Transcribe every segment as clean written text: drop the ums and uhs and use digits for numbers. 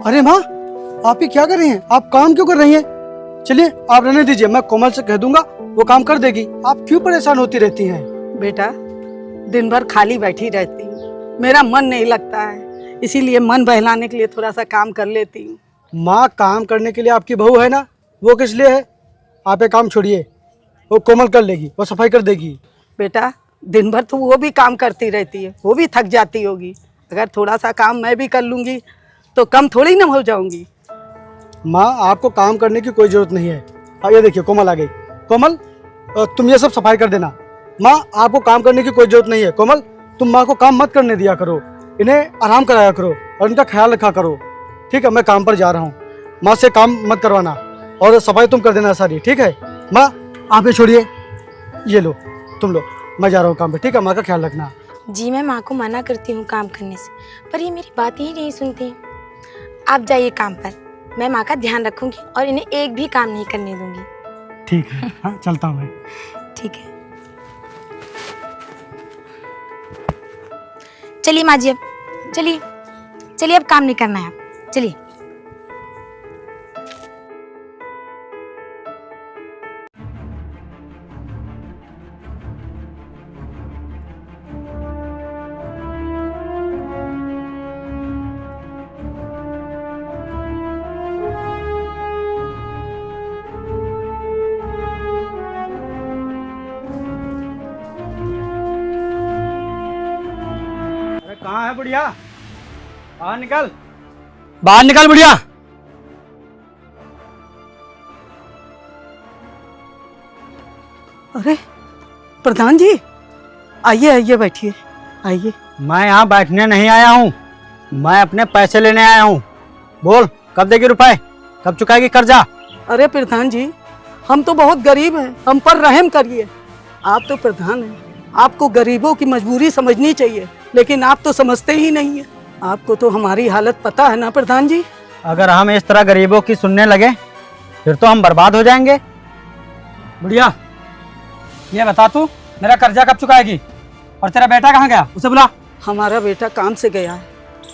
अरे माँ, आप ये क्या कर रही हैं? आप काम क्यों कर रही हैं? चलिए आप रहने दीजिए, मैं कोमल से कह दूंगा, वो काम कर देगी। आप क्यों परेशान होती रहती हैं? बेटा, दिन भर खाली बैठी रहती हूँ, मेरा मन नहीं लगता है, इसीलिए मन बहलाने के लिए थोड़ा सा काम कर लेती हूँ। माँ, काम करने के लिए आपकी बहू है ना, वो किस लिए है? आप ये काम छोड़िए, वो कोमल कर लेगी, वो सफाई कर देगी। बेटा, दिन भर तो वो भी काम करती रहती है, वो भी थक जाती होगी। अगर थोड़ा सा काम मैं भी कर लूँगी तो कम थोड़ी ना हो जाऊँगी। माँ, आपको काम करने की कोई जरूरत नहीं है। ये देखिए कोमल आ गई। कोमल, तुम ये सब सफाई कर देना। माँ, आपको काम करने की कोई जरूरत नहीं है। कोमल, तुम माँ को काम मत करने दिया करो, इन्हें आराम कराया करो और इनका ख्याल रखा करो। ठीक है, मैं काम पर जा रहा हूँ, माँ से काम मत करवाना और सफाई तुम कर देना सारी। ठीक है माँ, आप ये छोड़िए, ये लो, तुम लो, मैं जा रहा हूँ काम पे। ठीक है, माँ का ख्याल रखना। जी मैं माँ को मना करती हूँ काम करने से, पर ये मेरी बात ही नहीं सुनती हैं। आप जाइए काम पर, मैं माँ का ध्यान रखूंगी और इन्हें एक भी काम नहीं करने दूंगी। ठीक है, हाँ चलता हूँ मैं। ठीक है, चलिए माँ जी, अब चलिए चलिए, अब काम नहीं करना है, आप चलिए। कहाँ है बुढ़िया? बाहर निकल, बाहर निकल बुढ़िया। अरे प्रधान जी, आइए आइए बैठिए, आइए। मैं यहाँ बैठने नहीं आया हूँ, मैं अपने पैसे लेने आया हूँ। बोल, कब देगी रुपए, कब चुकाएगी कर्जा? अरे प्रधान जी, हम तो बहुत गरीब हैं, हम पर रहम करिए। आप तो प्रधान हैं, आपको गरीबों की मजबूरी समझनी चाहिए, लेकिन आप तो समझते ही नहीं है। आपको तो हमारी हालत पता है ना प्रधान जी। अगर हम इस तरह गरीबों की सुनने लगे फिर तो हम बर्बाद हो जाएंगे। बुढ़िया, ये बता तू मेरा कर्जा कब चुकाएगी? और तेरा बेटा कहाँ गया, उसे बुला। हमारा बेटा काम से गया है,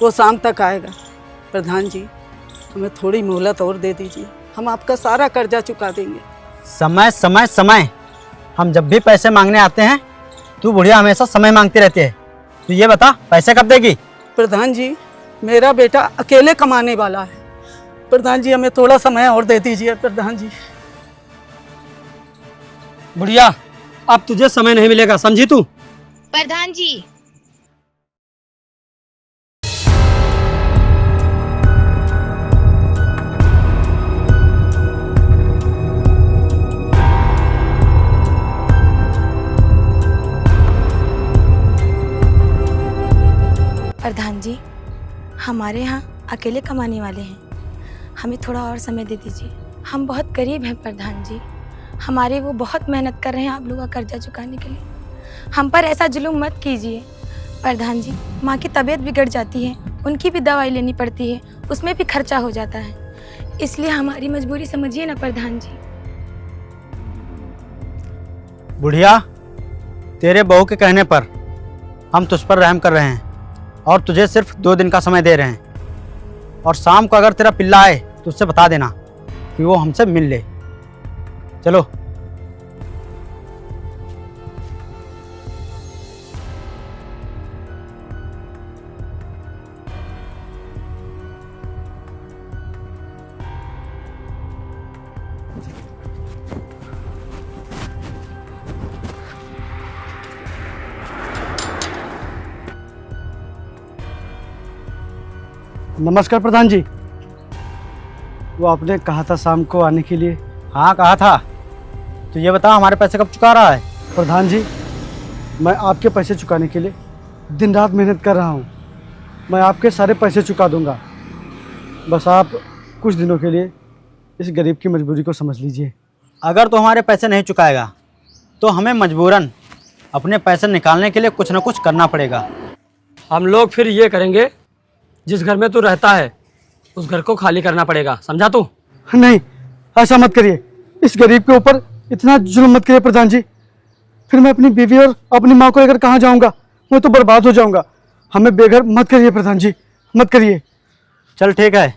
वो शाम तक आएगा। प्रधान जी, हमें थोड़ी मोहलत और दे दीजिए, हम आपका सारा कर्जा चुका देंगे। समय समय समय, हम जब भी पैसे मांगने आते हैं तू बुढ़िया हमेशा समय मांगती रहती है। तू ये बता, पैसे कब देगी? प्रधान जी, मेरा बेटा अकेले कमाने वाला है। प्रधान जी, हमें थोड़ा समय और दे दीजिए। प्रधान जी। बुढ़िया, अब तुझे समय नहीं मिलेगा, समझी तू? प्रधान जी, प्रधान जी, हमारे यहाँ अकेले कमाने वाले हैं, हमें थोड़ा और समय दे दीजिए। हम बहुत गरीब हैं प्रधान जी, हमारे वो बहुत मेहनत कर रहे हैं आप लोगों का कर्जा चुकाने के लिए। हम पर ऐसा जुल्म मत कीजिए प्रधान जी। माँ की तबीयत बिगड़ जाती है, उनकी भी दवाई लेनी पड़ती है, उसमें भी खर्चा हो जाता है, इसलिए हमारी मजबूरी समझिए ना प्रधान जी। बुढ़िया, तेरे बहू के कहने पर हम तुझ पर रहम कर रहे हैं और तुझे सिर्फ 2 दिन का समय दे रहे हैं। और शाम को अगर तेरा पिल्ला आए तो उससे बता देना कि वो हमसे मिल ले। चलो। नमस्कार प्रधान जी। वो आपने कहा था शाम को आने के लिए। हाँ कहा था। तो ये बता, हमारे पैसे कब चुका रहा है? प्रधान जी, मैं आपके पैसे चुकाने के लिए दिन रात मेहनत कर रहा हूँ। मैं आपके सारे पैसे चुका दूंगा, बस आप कुछ दिनों के लिए इस गरीब की मजबूरी को समझ लीजिए। अगर तो हमारे पैसे नहीं चुकाएगा तो हमें मजबूरन अपने पैसे निकालने के लिए कुछ ना कुछ करना पड़ेगा। हम लोग फिर ये करेंगे, जिस घर में तू रहता है उस घर को खाली करना पड़ेगा, समझा तू? नहीं, ऐसा मत करिए, इस गरीब के ऊपर इतना जुल्म मत करिए प्रधान जी। फिर मैं अपनी बीवी और अपनी माँ को लेकर कहाँ जाऊँगा? मैं तो बर्बाद हो जाऊँगा। हमें बेघर मत करिए प्रधान जी, मत करिए। चल ठीक है,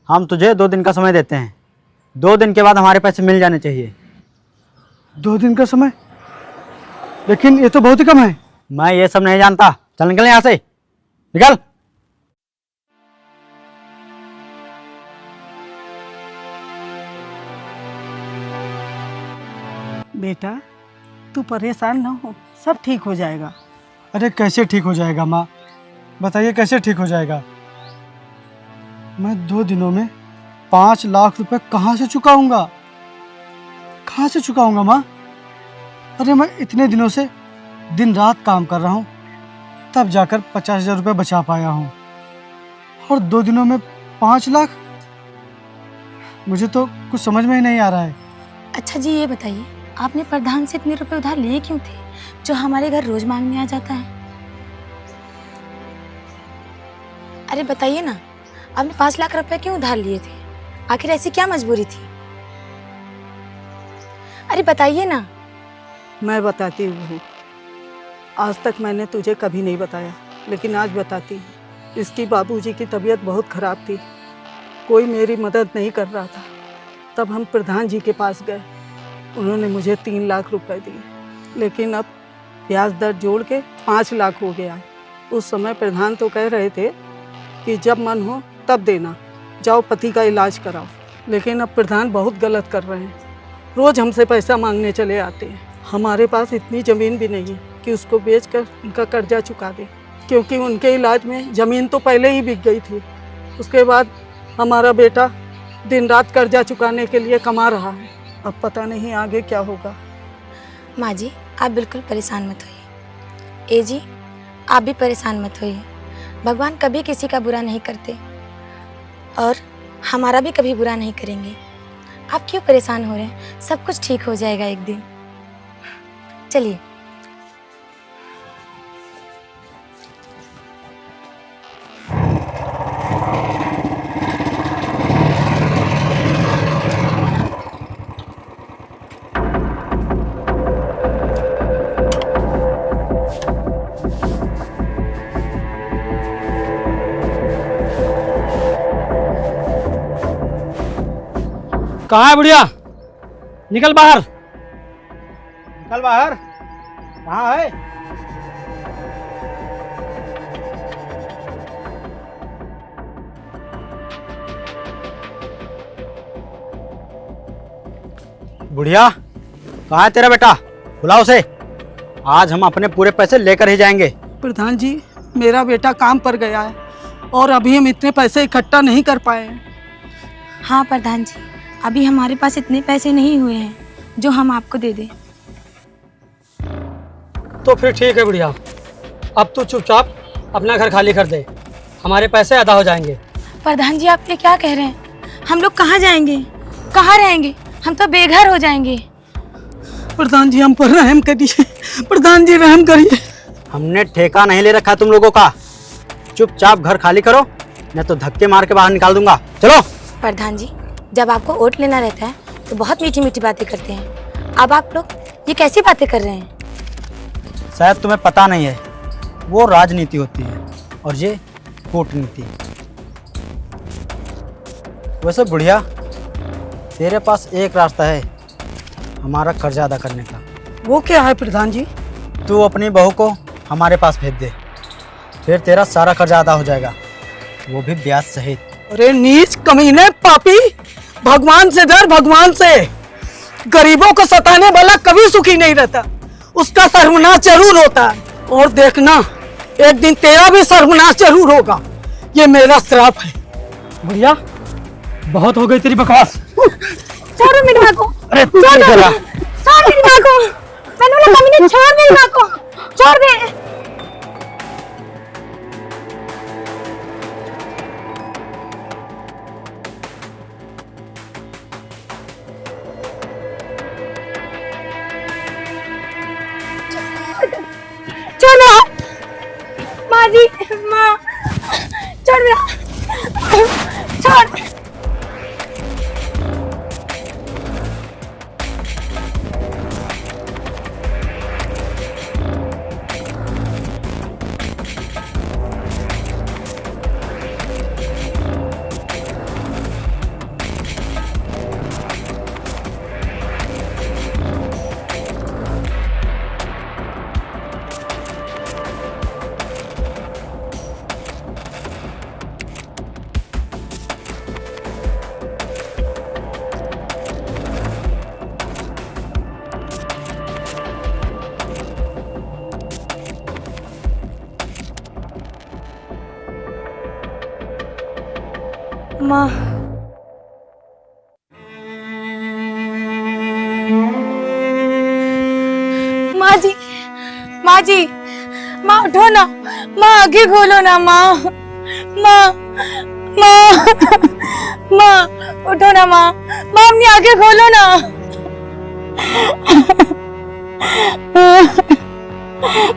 हम तुझे 2 दिन का समय देते हैं। 2 दिन के बाद हमारे पैसे मिल जाने चाहिए। 2 दिन का समय? लेकिन ये तो बहुत ही कम है। मैं ये सब नहीं जानता। चल निकल यहाँ से, निकल। बेटा तू परेशान ना हो, सब ठीक हो जाएगा। अरे कैसे ठीक हो जाएगा माँ? बताइए कैसे ठीक हो जाएगा? मैं 2 दिनों में 5 लाख रुपए कहाँ से चुकाऊंगा? कहाँ से चुकाऊंगा माँ? अरे मैं इतने दिनों से दिन रात काम कर रहा हूँ, तब जाकर 50,000 रुपये बचा पाया हूँ, और 2 दिनों में 5 लाख? मुझे तो कुछ समझ में ही नहीं आ रहा है। अच्छा जी, ये बताइए आपने प्रधान से इतने रुपए उधार लिए क्यों थे, जो हमारे घर रोज मांगने आ जाता है? अरे बताइए ना, आपने 5 लाख रुपए क्यों उधार लिए थे? आखिर ऐसी क्या मजबूरी थी? अरे बताइए ना। मैं बताती हूँ। आज तक मैंने तुझे कभी नहीं बताया, लेकिन आज बताती हूँ। इसकी बाबूजी की तबीयत बहुत ख़राब थी, कोई मेरी मदद नहीं कर रहा था। तब हम प्रधान जी के पास गए, उन्होंने मुझे 3 लाख रुपए दिए, लेकिन अब ब्याज दर जोड़ के 5 लाख हो गया है। उस समय प्रधान तो कह रहे थे कि जब मन हो तब देना, जाओ पति का इलाज कराओ, लेकिन अब प्रधान बहुत गलत कर रहे हैं। रोज़ हमसे पैसा मांगने चले आते हैं। हमारे पास इतनी ज़मीन भी नहीं है कि उसको बेचकर उनका कर्जा चुका दें, क्योंकि उनके इलाज में ज़मीन तो पहले ही बिक गई थी। उसके बाद हमारा बेटा दिन रात कर्जा चुकाने के लिए कमा रहा है। अब पता नहीं आगे क्या होगा। माँ जी, आप बिल्कुल परेशान मत होइए। ए जी, आप भी परेशान मत होइए। भगवान कभी किसी का बुरा नहीं करते, और हमारा भी कभी बुरा नहीं करेंगे। आप क्यों परेशान हो रहे हैं? सब कुछ ठीक हो जाएगा एक दिन। चलिए। कहाँ है बुढ़िया? निकल बाहर। निकल बाहर। कहाँ है? बुढ़िया, कहाँ है तेरा बेटा? बुलाओ उसे। आज हम अपने पूरे पैसे लेकर ही जाएंगे। प्रधान जी, मेरा बेटा काम पर गया है और अभी हम इतने पैसे इकट्ठा नहीं कर पाए हैं। हाँ प्रधान जी, अभी हमारे पास इतने पैसे नहीं हुए हैं जो हम आपको दे दें। तो फिर ठीक है बुढ़िया, अब तू चुपचाप अपना घर खाली कर दे, हमारे पैसे अदा हो जाएंगे। प्रधान जी, आप ये क्या कह रहे हैं? हम लोग कहाँ जाएंगे, कहाँ रहेंगे? हम तो बेघर हो जाएंगे। प्रधान जी, हम पर रहम करिए। प्रधान जी, रहम करिए। हमने ठेका नहीं ले रखा तुम लोगों का। चुपचाप घर खाली करो, नहीं तो धक्के मार के बाहर निकाल दूंगा। चलो। प्रधान जी, जब आपको वोट लेना रहता है तो बहुत मीठी मीठी बातें करते हैं। अब आप लोग ये कैसी बातें कर रहे हैं? शायद तुम्हें पता नहीं है, वो राजनीति होती है और ये कूटनीति। वैसे बुढ़िया, तेरे पास एक रास्ता है हमारा कर्जा अदा करने का। वो क्या है प्रधान जी? तू अपनी बहू को हमारे पास भेज दे, फिर तेरा सारा कर्जा अदा हो जाएगा, वो भी ब्याज सहित। अरे नीच कमीने पापी, भगवान से डर, भगवान से। गरीबों को सताने वाला कभी सुखी नहीं रहता, उसका सर्वनाश जरूर होता है। और देखना, एक दिन तेरा भी सर्वनाश जरूर होगा। ये मेरा श्राप है। बुढ़िया, बहुत हो गई तेरी बकवास। छोड़ो मेरी माँ को। अरे तू क्या कर रहा? छोड़ मेरी माँ को। मैंने बोला कमीने, छोड़ मेरी माँ को, छोड़ दे। छोड़ मेरा, माँ जी, माँ, छोड़ मेरा, छोड़। माँ माँ जी, माँ जी, माँ उठो ना, माँ आगे खोलो ना माँ, माँ माँ माँ उठो ना माँ, माँ अपनी आगे खोलो ना।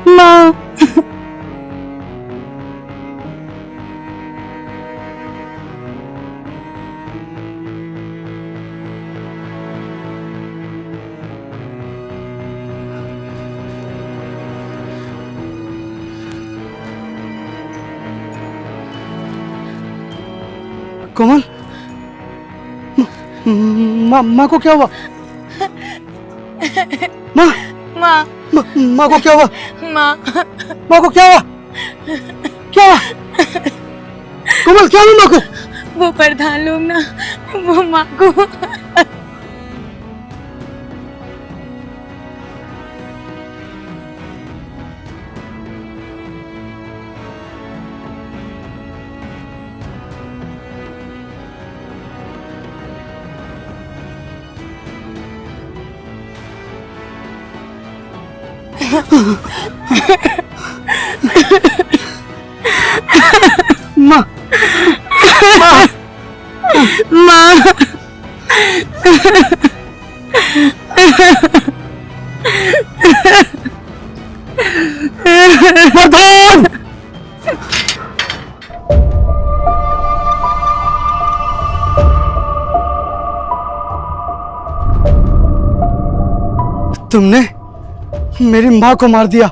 माँ कोमल, माँ को क्या हुआ? माँ माँ माँ को क्या हुआ? माँ माँ को क्या हुआ? क्या हुआ? कोमल क्या हुआ माँ को? वो प्रधान लोग ना, वो माँ को माँ माँ प्रधान! तुमने मेरी माँ को मार दिया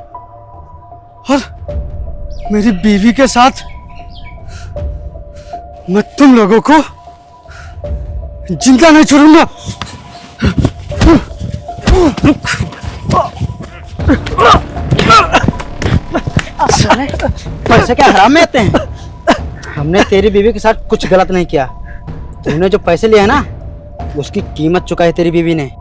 और मेरी बीवी के साथ मैं तुम लोगों को जिंदा नहीं छोड़ूंगा। साले पैसे क्या हराम में आते हैं? हमने तेरी बीवी के साथ कुछ गलत नहीं किया। तूने जो पैसे लिए हैं ना, उसकी कीमत चुकाई तेरी बीवी ने।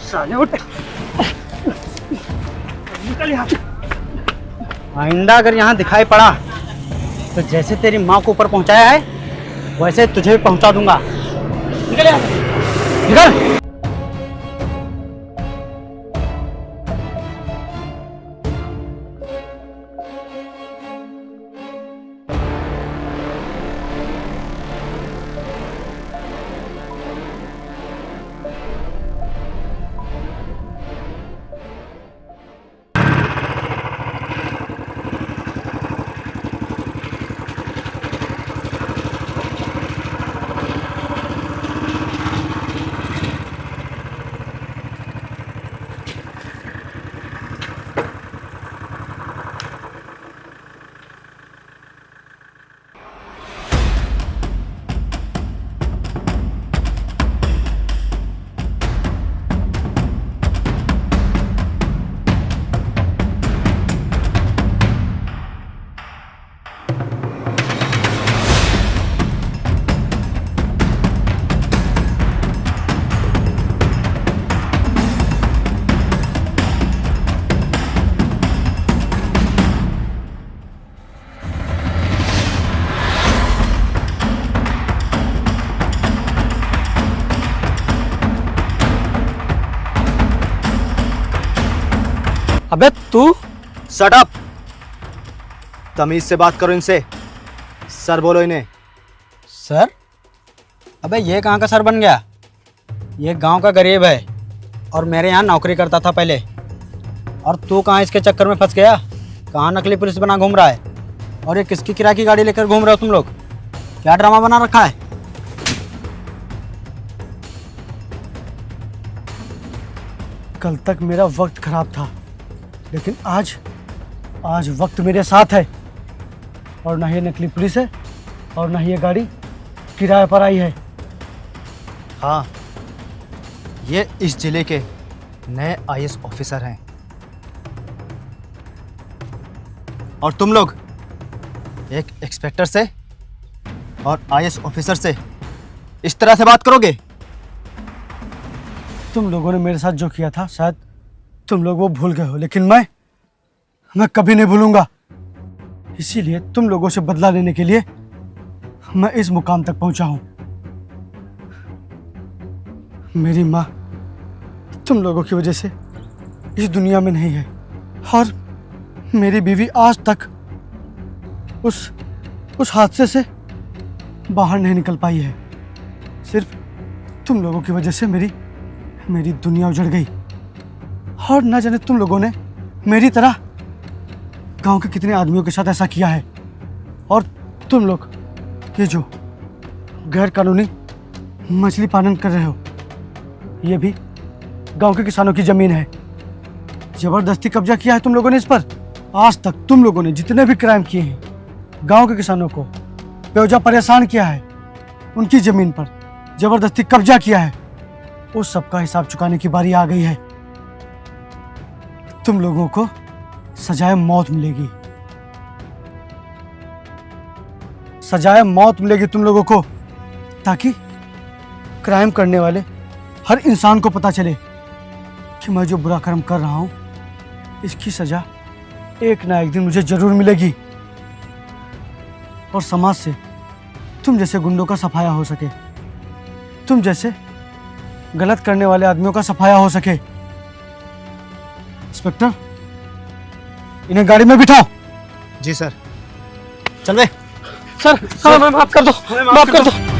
साले उठ, निकल यहाँ से। आइंदा अगर यहाँ दिखाई पड़ा तो जैसे तेरी माँ को ऊपर पहुँचाया है वैसे तुझे भी पहुँचा दूंगा। निकल यहाँ से, निकल। अबे तू शट अप! तमीज से बात करो इनसे। सर बोलो इन्हें। सर? अबे ये कहाँ का सर बन गया? ये गांव का गरीब है और मेरे यहाँ नौकरी करता था पहले। और तू कहाँ इसके चक्कर में फंस गया? कहाँ नकली पुलिस बना घूम रहा है? और ये किसकी किराए की गाड़ी लेकर घूम रहे हो तुम लोग? क्या ड्रामा बना रखा है? कल तक मेरा वक्त खराब था, लेकिन आज वक्त मेरे साथ है। और ना ये नकली पुलिस है और ना ये गाड़ी किराए पर आई है। हाँ, ये इस जिले के नए आईएएस ऑफिसर हैं। और तुम लोग एक इंस्पेक्टर से और आईएएस ऑफिसर से इस तरह से बात करोगे? तुम लोगों ने मेरे साथ जो किया था शायद तुम लोग वो भूल गए हो, लेकिन मैं कभी नहीं भूलूंगा। इसीलिए तुम लोगों से बदला लेने के लिए मैं इस मुकाम तक पहुंचा हूं। मेरी माँ तुम लोगों की वजह से इस दुनिया में नहीं है और मेरी बीवी आज तक उस हादसे से बाहर नहीं निकल पाई है। सिर्फ तुम लोगों की वजह से मेरी दुनिया उजड़ गई। और न जाने तुम लोगों ने मेरी तरह गांव के कितने आदमियों के साथ ऐसा किया है। और तुम लोग ये जो गैर कानूनी मछली पालन कर रहे हो, ये भी गांव के किसानों की जमीन है। जबरदस्ती कब्जा किया है तुम लोगों ने इस पर। आज तक तुम लोगों ने जितने भी क्राइम किए हैं, गांव के किसानों को बेवजह परेशान किया है, उनकी जमीन पर जबरदस्ती कब्जा किया है, उस सब का हिसाब चुकाने की बारी आ गई है। तुम लोगों को सजाए मौत मिलेगी, सजाए मौत मिलेगी तुम लोगों को, ताकि क्राइम करने वाले हर इंसान को पता चले कि मैं जो बुरा कर्म कर रहा हूं इसकी सजा एक ना एक दिन मुझे जरूर मिलेगी और समाज से तुम जैसे गुंडों का सफाया हो सके, तुम जैसे गलत करने वाले आदमियों का सफाया हो सके। इंस्पेक्टर, इन्हें गाड़ी में बिठाओ। जी सर। चल बे। सर, हमें माफ कर दो, माफ कर दो।